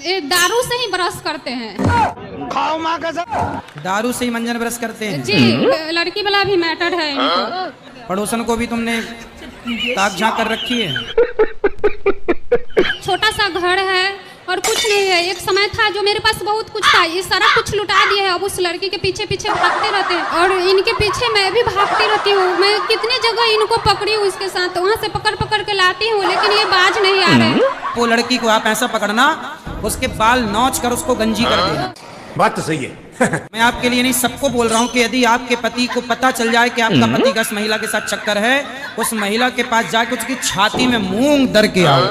दारू से ही ब्रश करते हैं। खाओ माँ कसम। दारू से ही मंजन ब्रश करते हैं जी। लड़की वाला भी मैटर है इनको। पड़ोसन को भी तुमने ताक झांक कर रखी है। छोटा सा घर है और कुछ नहीं है। एक समय था जो मेरे पास बहुत कुछ था, ये सारा कुछ लुटा दिया है। अब उस लड़की के पीछे पीछे भागते रहते हैं और इनके पीछे मैं भी भागती रहती हूँ। मैं कितनी जगह इनको पकड़ी हूँ, इसके साथ वहाँ से पकड़ पकड़ के लाती हूँ, लेकिन ये बाज नहीं आ रहे। वो लड़की को आप ऐसा पकड़ना, उसके बाल नोच कर उसको गंजी कर देना। बात तो सही है। मैं आपके लिए नहीं, सबको बोल रहा हूँ कि यदि आपके पति को पता चल जाए कि आपका पति का उस महिला के साथ चक्कर है, उस महिला के पास जाके उसकी छाती में मूंग दर के आओ।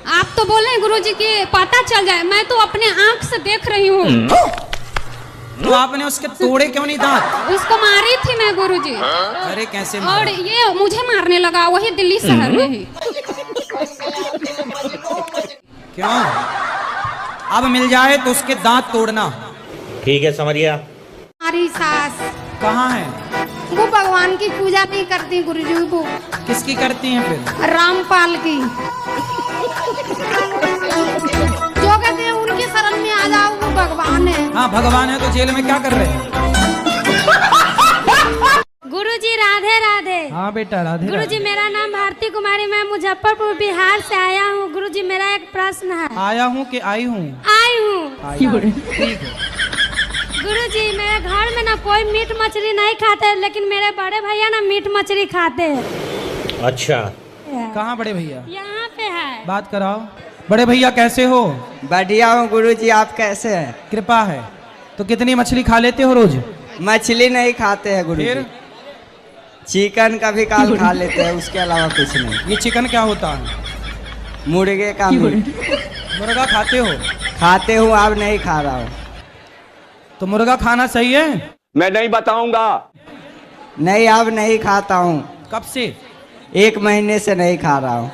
आप तो बोले गुरुजी कि पता चल जाए, मैं तो अपने आंख से देख रही हूँ। तो आपने उसके तोड़े क्यों नहीं दांत? उसको मारी थी मैं गुरुजी। अरे कैसे और मारा? ये मुझे मारने लगा, वही दिल्ली शहर में ही। क्यों? अब मिल जाए तो उसके दांत तोड़ना। ठीक है समझिए। हमारी सास कहाँ है? वो भगवान की पूजा नहीं करती गुरुजी। वो किसकी करती हैं फिर? रामपाल की। जो कहते हैं उनकी शरण में आ जाओ, वो भगवान है। हाँ भगवान है तो जेल में क्या कर रहे हैं? गुरुजी राधे राधे। हाँ बेटा राधे। गुरुजी मेरा नाम भारती कुमारी, मैं मुजफ्फरपुर बिहार से आया हूँ। गुरुजी मेरा एक प्रश्न है। आया हूँ कि आई हूँ? आई हूँ। ठीक है। गुरुजी मेरे घर में ना कोई मीट मछली नहीं खाते, लेकिन मेरे बड़े भैया ना मीट मछली खाते हैं। अच्छा। कहाँ बड़े भैया? यहाँ पे है। बात कराओ। बड़े भैया कैसे हो? बढ़िया हूँ गुरुजी, आप कैसे हैं? कृपा है। तो कितनी मछली खा लेते हो रोज? मछली नहीं खाते हैं गुरुजी। फिर? चिकन कभी काल खा लेते हैं, उसके अलावा कुछ नहीं। ये चिकन क्या होता है? मुर्गे का मीट। मुर्गा खाते हो? खाते हूँ, अब नहीं खा रहा हूँ। तो मुर्गा खाना सही है? मैं नहीं बताऊंगा। नहीं, अब नहीं खाता हूँ। कब से? 1 महीने से नहीं खा रहा हूँ।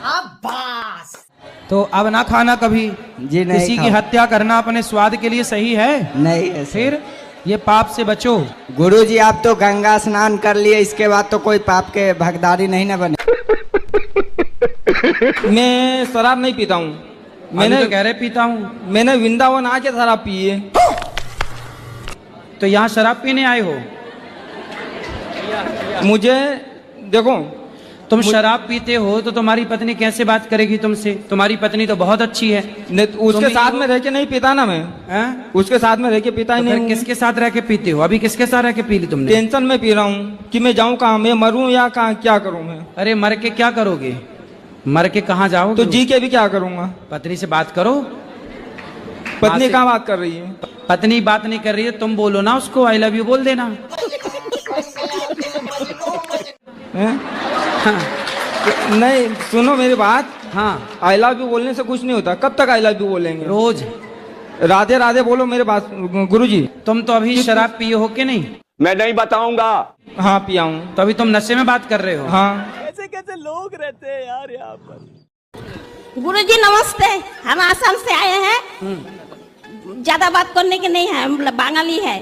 तो अब ना खाना कभी। जी नहीं किसी की खाऊं। हत्या करना अपने स्वाद के लिए सही है? नहीं है सर। फिर ये पाप से बचो। गुरुजी आप तो गंगा स्नान कर लिए, इसके बाद तो कोई पाप के भागीदारी नहीं ना बने। मैं शराब नहीं पीता हूँ। मैंने तो कह रहे पीता हूँ। मैंने वृंदावन आके शराब पी है। तो यहाँ शराब पीने आए हो? मुझे देखो, तुम शराब पीते हो तो तुम्हारी पत्नी कैसे बात करेगी तुमसे? तुम्हारी पत्नी तो बहुत अच्छी है। उसके साथ में रह के नहीं पीता ना मैं। हैं? उसके साथ में रह के पीता ही तो नहीं फिर हूँ। किसके साथ रह के पीते हो? अभी किसके साथ रह के पी ली तुमने? टेंशन में पी रहा हूँ कि मैं जाऊँ कहाँ, मैं मरूँ या कहाँ, क्या करूँ मैं। अरे मर के क्या करोगे? मर के कहाँ जाओगे? तो जी के भी क्या करूँगा। पत्नी से बात करो। पत्नी कहाँ बात कर रही है? पत्नी बात नहीं कर रही है, तुम बोलो ना उसको आई लव यू बोल देना। हाँ। नहीं सुनो मेरी बात। हाँ आई लव यू बोलने से कुछ नहीं होता। कब तक आई लव यू बोलेंगे? रोज राधे राधे बोलो मेरे बात। गुरुजी तुम तो अभी शराब पिए हो कि नहीं? मैं नहीं बताऊंगा। हाँ पिया हूँ। तो अभी तुम नशे में बात कर रहे हो? हाँ। कैसे कैसे लोग रहते हैं यार यहाँ पर। गुरुजी नमस्ते, हम आसाम से आए हैं। ज्यादा बात करने के नहीं है, मतलब बंगाली है।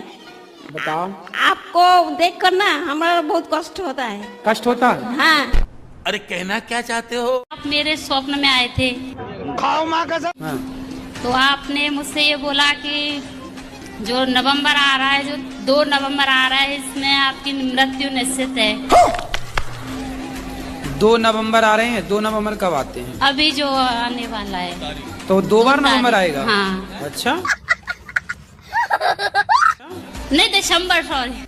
बताओ। आपको देख कर ना हमारा बहुत कष्ट होता है। कष्ट होता है? हाँ। अरे कहना क्या चाहते हो? आप मेरे स्वप्न में आए थे। खाओ माँ कसम। हाँ। तो आपने मुझसे ये बोला कि जो नवंबर आ रहा है, जो 2 नवंबर आ रहा है, इसमें आपकी मृत्यु निश्चित है। 2 नवंबर आ रहे हैं। 2 नवंबर कब आते हैं? अभी जो आने वाला है। तो 2 बार नवंबर आएगा? हाँ। अच्छा। नहीं दिसंबर, सॉरी।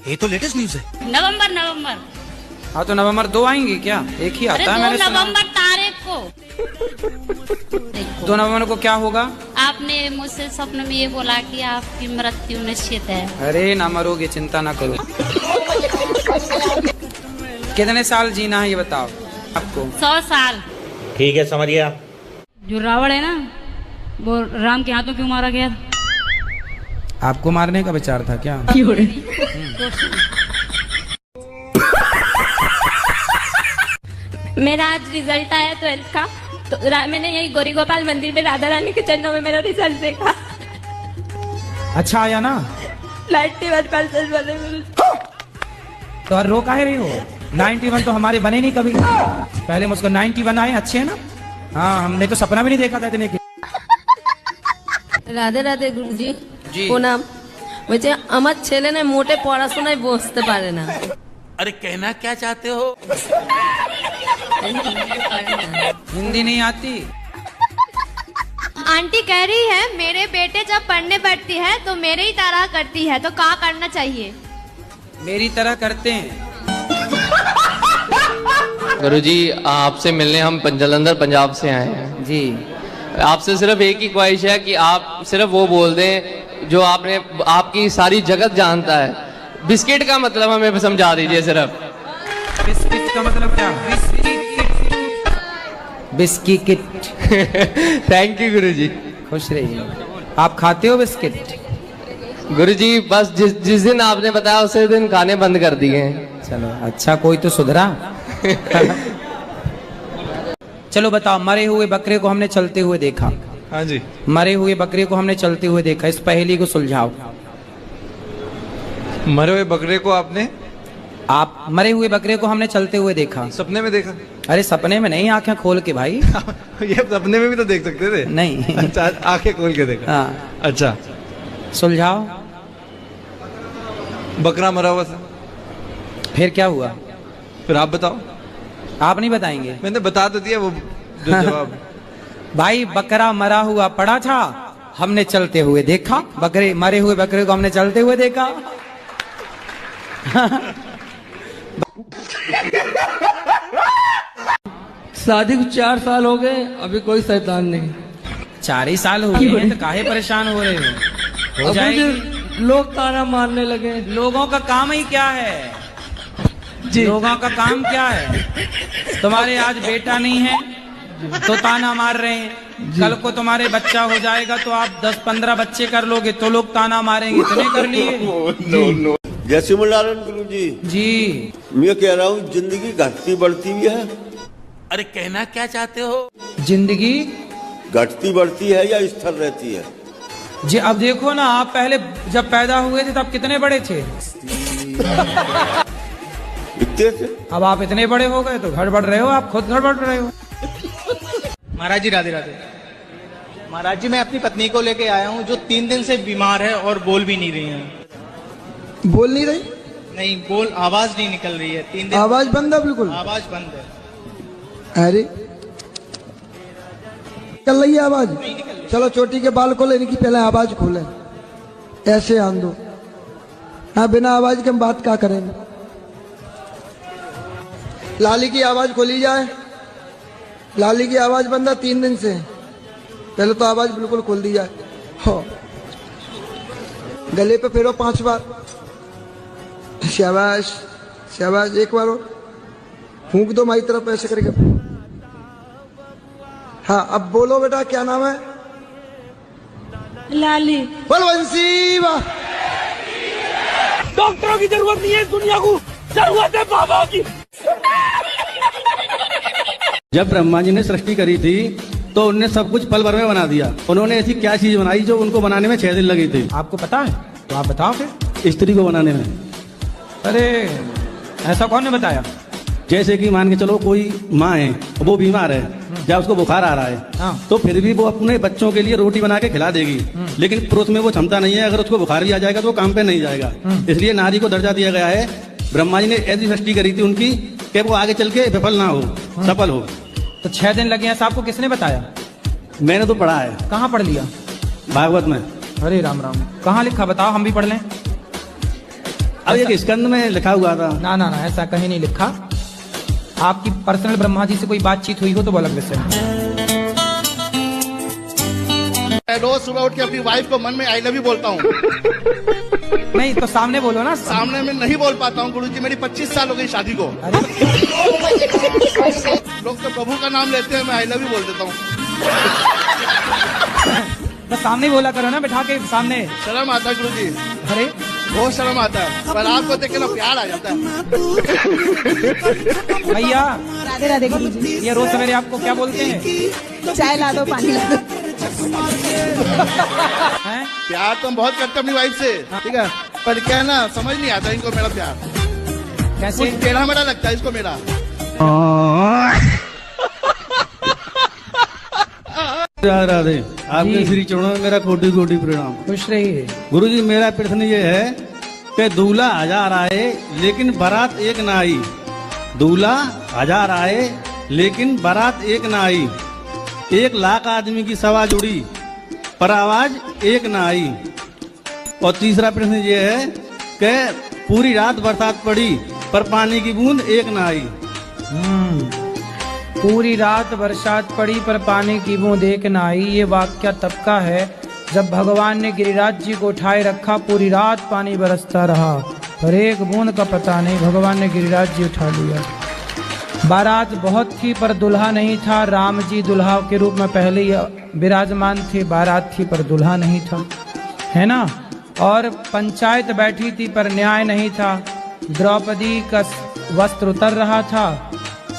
ये तो लेटेस्ट न्यूज है। नवंबर। हाँ तो नवंबर 2 आएंगे क्या? एक ही अरे आता है 2 मैंने सुना। नवंबर तारीख को। 2 नवंबर को क्या होगा? आपने मुझसे स्वप्न में ये बोला कि आपकी मृत्यु निश्चित है। अरे ना मरोगे, चिंता ना करो। कितने साल जीना है ये बताओ आपको? 100 साल। ठीक है समझिए। जो रावण है ना, वो राम के हाथों क्यों मारा गया? आपको मारने का विचार था क्या? मेरा आज रिजल्ट आया 12th का, तो मैंने यही गौरी गोपाल मंदिर में राधा रानी के चरणों में मेरा रिजल्ट देखा। अच्छा आया ना? 91% बने। तो रो काहे रही हो? 91 तो हमारे बने नहीं कभी। पहले मुझको 91 आए, अच्छे है ना? हाँ हमने तो सपना भी नहीं देखा था इतने के। রাধে রাধে গুরুজি জি। প্রণাম। বলছে আমার ছেলে না মোটে পড়াশোনায় বসতে পারে না। अरे कहना क्या चाहते हो? हिंदी नहीं आती? आंटी कह रही है मेरे बेटे जब पढ़ने बैठती है तो मेरे ही तरह करती है, तो क्या करना चाहिए? मेरी तरह करते हैं। गुरुजी आपसे मिलने हम जलंधर पंजाब से आए हैं जी। आपसे सिर्फ एक ही ख्वाहिश है कि आप सिर्फ वो बोल दें जो आपने आपकी सारी जगत जानता है। बिस्किट का मतलब हमें समझा दीजिए सिर्फ। बिस्किट का मतलब क्या? बिस्की किट। थैंक यू गुरुजी। खुश रहिए। आप खाते हो बिस्किट? गुरुजी बस जिस दिन आपने बताया उसी दिन खाने बंद कर दिए हैं। चलो अच्छा, कोई तो सुधरा। चलो बताओ, मरे हुए बकरे को हमने चलते हुए देखा। हाँ जी। मरे हुए बकरे को हमने चलते हुए देखा, इस पहेली को सुलझाओ। मरे हुए बकरे को आपने मरे हुए बकरे को हमने चलते हुए देखा। सपने में देखा? अरे सपने में नहीं, आंखें खोल के भाई। ये सपने में भी तो देख सकते थे। नहीं। अच्छा, आंखें खोल के देखा। हाँ। अच्छा, सुलझाओ। बकरा मरा हुआ था, फिर क्या हुआ? फिर आप बताओ। आप नहीं बताएंगे? मैंने बता तो दिया वो जो जवाब। भाई बकरा मरा हुआ पड़ा था, हमने चलते हुए देखा। मरे हुए बकरे को हमने चलते हुए देखा। शादी को 4 साल हो गए, अभी कोई शैतान नहीं। 4 ही साल हो गए हैं तो काहे परेशान हो रहे हो? हो जाएगी। लोग ताना मारने लगे। लोगों का काम ही क्या है जी? लोगों का काम क्या है? तुम्हारे आज बेटा नहीं है तो ताना मार रहे हैं, कल को तुम्हारे बच्चा हो जाएगा तो आप 10-15 बच्चे कर लोगे तो लोग ताना मारेंगे। इतने कर लिए? जय सिमरनारायण गुरु जी। जी मैं कह रहा हूँ जिंदगी घटती बढ़ती भी है। अरे कहना क्या चाहते हो? जिंदगी घटती बढ़ती है या स्थिर रहती है? जी अब देखो ना, आप पहले जब पैदा हुए थे तब कितने बड़े थे? इतने थे। अब आप इतने बड़े हो गए तो गड़बड़ रहे हो, आप खुद गड़बड़ रहे हो। महाराज जी राधे राधे। महाराज जी मैं अपनी पत्नी को लेके आया हूँ जो 3 दिन से बीमार है और बोल भी नहीं रही है। बोल नहीं रही? नहीं, बोल आवाज नहीं निकल रही है 3 दिन। आवाज बंद है? बिल्कुल आवाज बंद है। अरे चल रही है आवाज? चलो चोटी के बाल खोले, इनकी पहले आवाज खोले, ऐसे आन दो। हाँ, बिना आवाज के हम बात क्या करेंगे? लाली की आवाज खोली जाए। लाली की आवाज बंद है 3 दिन से, पहले तो आवाज बिल्कुल खोल दी जाए। हो गले पे फेरो 5 बार। शाबाश शाबाश, एक बार और फूंक दो माई तरफ ऐसे करके। हाँ अब बोलो बेटा, क्या नाम है? लाली। बलवंशी वाह। डॉक्टरों की जरूरत नहीं है इस दुनिया को, जरूरत है बाबा की। जब ब्रह्मा जी ने सृष्टि करी थी तो उनने सब कुछ पल भर में बना दिया। उन्होंने ऐसी क्या चीज बनाई जो उनको बनाने में 6 दिन लगी थी? आपको पता है तो आप बताओ फिर। स्त्री को बनाने में। अरे ऐसा कौन ने बताया? जैसे कि मान के चलो कोई माँ है, वो बीमार है, या उसको बुखार आ रहा है, तो फिर भी वो अपने बच्चों के लिए रोटी बना के खिला देगी, लेकिन पुरुष में वो क्षमता नहीं है। अगर उसको बुखार भी आ जाएगा तो वो काम पे नहीं जाएगा। इसलिए नारी को दर्जा दिया गया है। ब्रह्मा जी ने ऐसी सृष्टि करी थी उनकी कि वो आगे चल के विफल ना हो, सफल हो। तो 6 दिन लगे हैं, आपको किसने बताया? मैंने तो पढ़ा है। कहाँ पढ़ लिया? भागवत में। अरे राम राम, कहाँ लिखा बताओ, हम भी पढ़ लें। अब एक स्कंद में लिखा हुआ था। ना ना ना, ऐसा कहीं नहीं लिखा। आपकी पर्सनल ब्रह्मा जी से कोई बातचीत हुई हो तो वो अलग विषय है। मैं रोज सुबह उठ के अपनी वाइफ को मन में आई लव यू बोलता हूँ। नहीं तो सामने बोलो ना। सामने में नहीं बोल पाता हूँ गुरुजी, मेरी 25 साल हो गई शादी को। लोग तो प्रभु का नाम लेते हैं, मैं आई लव यू बोल देता हूँ। तो सामने बोला करो ना, बिठा के सामने। शर्म आता है गुरुजी। अरे बहुत शर्म आता है, पर आपको देख के ना प्यार आ जाता है। भैया राधे राधे गुरुजी। ये रोज सवेरे आपको क्या बोलते हैं? चाय ला दो, पानी ला दो। प्यार तो हम बहुत करते हैं अपनी वाइफ से, ठीक है, पर क्या है ना, समझ नहीं आता इनको मेरा प्यार। कैसे? कुछ टेढ़ा मेढ़ा लगता है इसको मेरा। राधे राधे। आपके श्री चरणों में मेरा कोटि कोटि प्रणाम। खुश रहिए। गुरुजी मेरा प्रश्न ये है कि दूल्हा 1000 आए लेकिन बारात एक ना आई। दूल्हा 1000 आए लेकिन बारात एक ना आई। 1 लाख आदमी की सभा जुड़ी पर आवाज एक ना आई। और तीसरा प्रश्न ये है कि पूरी रात बरसात पड़ी पर पानी की बूंद एक ना आई। पूरी रात बरसात पड़ी पर पानी की बूंद एक न आई। ये वाक्य तब का है जब भगवान ने गिरिराज जी को उठाए रखा। पूरी रात पानी बरसता रहा पर एक बूंद का पता नहीं, भगवान ने गिरिराज जी उठा लिया। बारात बहुत थी पर दुल्हा नहीं था। राम जी दुल्हा के रूप में पहले ही विराजमान थे। बारात थी पर दुल्हा नहीं था, है ना। और पंचायत बैठी थी पर न्याय नहीं था। द्रौपदी का वस्त्र उतर रहा था,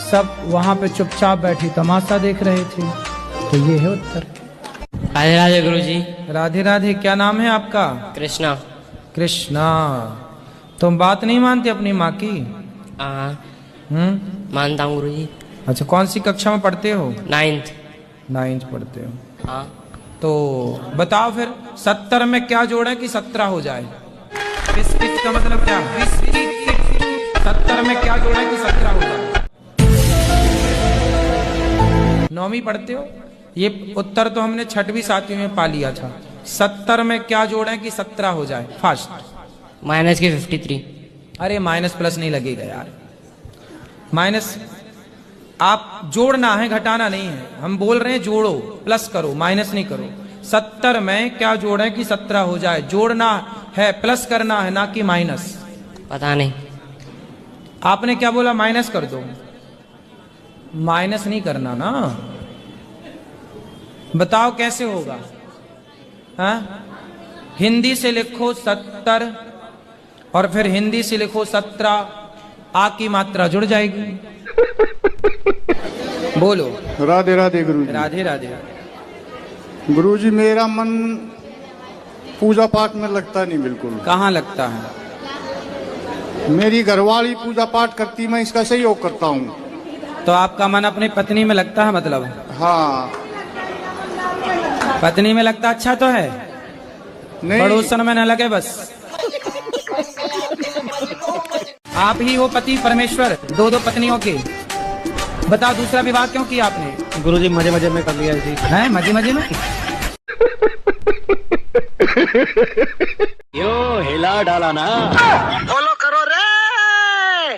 सब वहां पे चुपचाप बैठी तमाशा देख रहे थे। तो ये है उत्तर। राधे राधे गुरुजी। राधे राधे। क्या नाम है आपका? कृष्णा। कृष्णा, तुम बात नहीं मानते अपनी माँ की? मानता हूँ गुरुजी। अच्छा, कौन सी कक्षा में पढ़ते हो? 9th पढ़ते हो। हाँ। तो बताओ फिर 70 में क्या जोड़े कि 17 हो जाए? बिस्किट का मतलब क्या? 70 में क्या जोड़े कि 17 हो जाए? 9वीं पढ़ते हो? ये उत्तर तो हमने 6वीं 7वीं में पा लिया था। 70 में क्या जोड़े कि 17 हो जाए? फास्ट। माइनस के 53। अरे माइनस प्लस नहीं लगेगा यार। माइनस आप जोड़ना है, घटाना नहीं है। हम बोल रहे हैं जोड़ो, प्लस करो, माइनस नहीं करो। 70 में क्या जोड़े कि 17 हो जाए? जोड़ना है, प्लस करना है, ना कि माइनस। पता नहीं। आपने क्या बोला? माइनस कर दो। माइनस नहीं करना ना। बताओ कैसे होगा? हाँ, हिंदी से लिखो 70 और फिर हिंदी से लिखो 17। आ की मात्रा जुड़ जाएगी। बोलो। राधे राधे गुरुजी। राधे राधे। गुरुजी मेरा मन पूजा पाठ में लगता नहीं बिल्कुल। कहाँ लगता है? मेरी घरवाली पूजा पाठ करती, मैं इसका सहयोग करता हूँ। तो आपका मन अपनी पत्नी में लगता है मतलब? हाँ। पत्नी में लगता अच्छा तो है, नहीं पड़ोसन में न लगे बस। आप ही हो पति परमेश्वर 2 पत्नियों के। बताओ दूसरा विवाह क्यों किया आपने? गुरुजी मजे मजे में कर लिया जी। हैं मजे मजे में? यो हिला डाला ना। फॉलो करो रे।